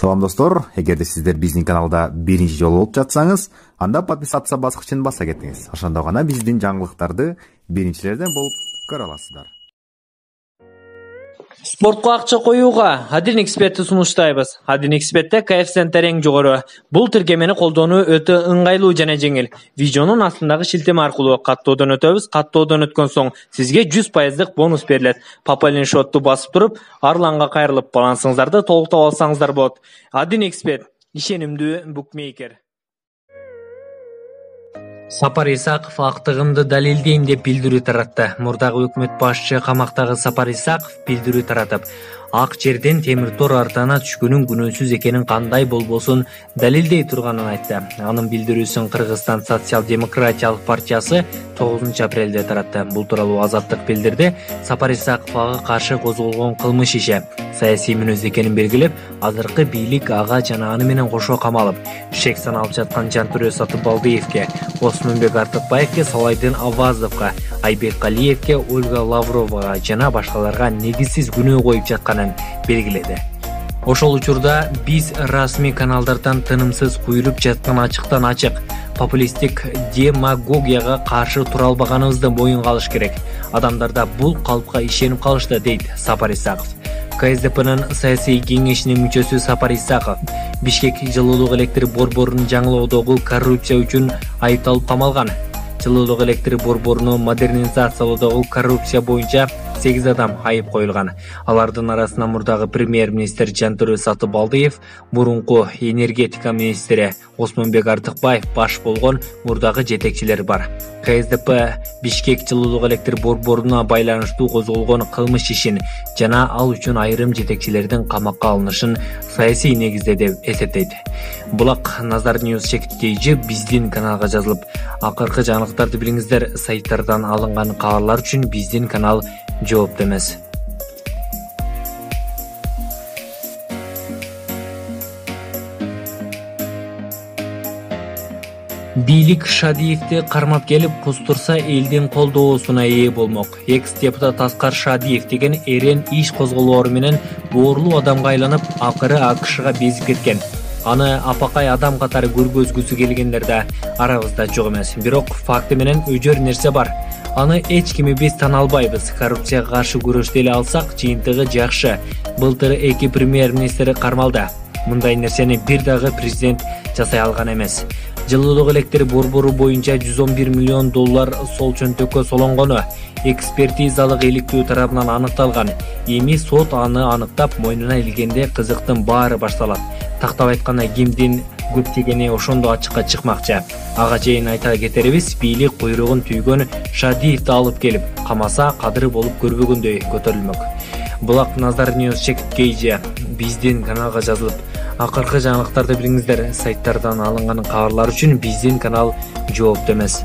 Салам достор, эгерде сиздер биздин каналда биринчи жолу болуп жатсаңыз, анда подписаться баскычын баса кетиңиз. Ошондо гана биздин жаңылыктарды биринчилерден болуп көрө аласыздар. Спортко акча коюуга Адин экспертти сунуштайбыз. Адин экспертте коэффициенттер эң жогору. Бул тиркемени колдонуу өтө ыңгайлуу жана жеңил. Видеонун астындагы шилтеме аркылуу каттоодон өтөбүз. Каттоодон өткөн соң сизге 100% бонус берилет. Пополнение шотту басып туруп, арланга кайрылып балансыңыздарды толуктап алсаңыздар болот. Адин эксперт, ишенимдүү букмейкер. Сапар Исаков актыгымды далилдейм деп билдирүү таратты. Мурдагы өкмөт башчы камактагы Сапар Исаков билдирүү таратып, ак жерден темир тор артына түшкөнүн күнөөсүз экенин кандай болбосун далилдей турганын айтты. Анын билдирүүсүн Кыргызстан социал-демократиялык партиясы 9 апрелде таратты. Бул тууралуу Азаттык билдирди. Сапар Исаковго каршы козголгон кылмыш иши саясий мүнөз экенин белгилеп, азыркы бийлик ага жана аны менен кошо камалып, шек саналып жаткан Жантүрө Сатыбалдиевке, Осмонбек Артыкбаевке, Салайдын Авазовго, Айбек Калиевке, Ольга Лавровага жана башкаларга негизсиз күнөө коюп жатканын белгиледи. Ошол учурда биз расмий каналдардан тынымсыз куйруп жаткан ачыктан ачык популисттик демагогияга каршы тура албаганыбызды моюнга алыш керек. Адамдарда бул калыпка ишенип калышты, дейт Сапар Исаков. КСДПнын саясий кеңешинин мүчөсү Сапар Исаков Бишкек жылуулук электр борборунун жаңылоодогу коррупция үчүн айыпталып камалган. Жылуулук электр борборуну модернизациялоодогу коррупция боюнча 8 адам айып коюлган. Алардын арасында мурдагы премьер-министр Жантүрө Сатыбалдиев, мурунку энергетика министри Осмонбек Артыкбаев баш болгон мурдагы жетекчилер бар. КСДП Бишкек жылуулук электр борборуна байланыштуу козголгон кылмыш ишин жана ал үчүн айрым жетекчилердин камакка алынышын саясий негизде деп эсептейт. Булак Назар Ньюс чекиттейжи биздин каналга жазылып, акыркы жаңылыктарды билиңиздер. Сайттардан алынган кабарлар үчүн биздин канал жоопту эмес. Бийлик Шадиевди кармап келип кустурса элдин колдоосуна ээ болмок. Экс-депутат Аскар Шадиев деген эрен иш козголоору менен оорлуу адамга айланып, акыры АКШга безип кеткен. Аны апакай адам катары көргөзгүсү келгендер да арабызда жок эмес. Бирок факты менен өжөр нерсе бар. Аны эч кими биз тана албайбыз. Коррупцияга каршы күрөштө эле алсак, жыйынтыгы жакшы. Былтыр 2 премьер-министри кармалды. Мындай нерсени бир дагы президент жасай алган эмес. Жылуулук электр борбору боюнча 111 миллион доллар сол чөнтөккө солонгону экспертизалык иликтөө тарабынан аныкталган. Эми сот аны аныктап, мойнуна илгенде кызыктын баары башталат. Тактап айтканда кимдин көптөгени ошондо ачыкка чыкмакчы. Ага чейин айта кетерибиз, бийлик куйругун түйгөн Шадиевди алып келип, камаса кадыры болуп көрбөгөндөй көтөрүлмөк. Булак Назар Ньюс чекиткейже биздин каналга жазылып, акыркы жаңылыктарды билиңиздер. Сайттардан алынган кабарлар үчүн биздин канал жоопту эмес.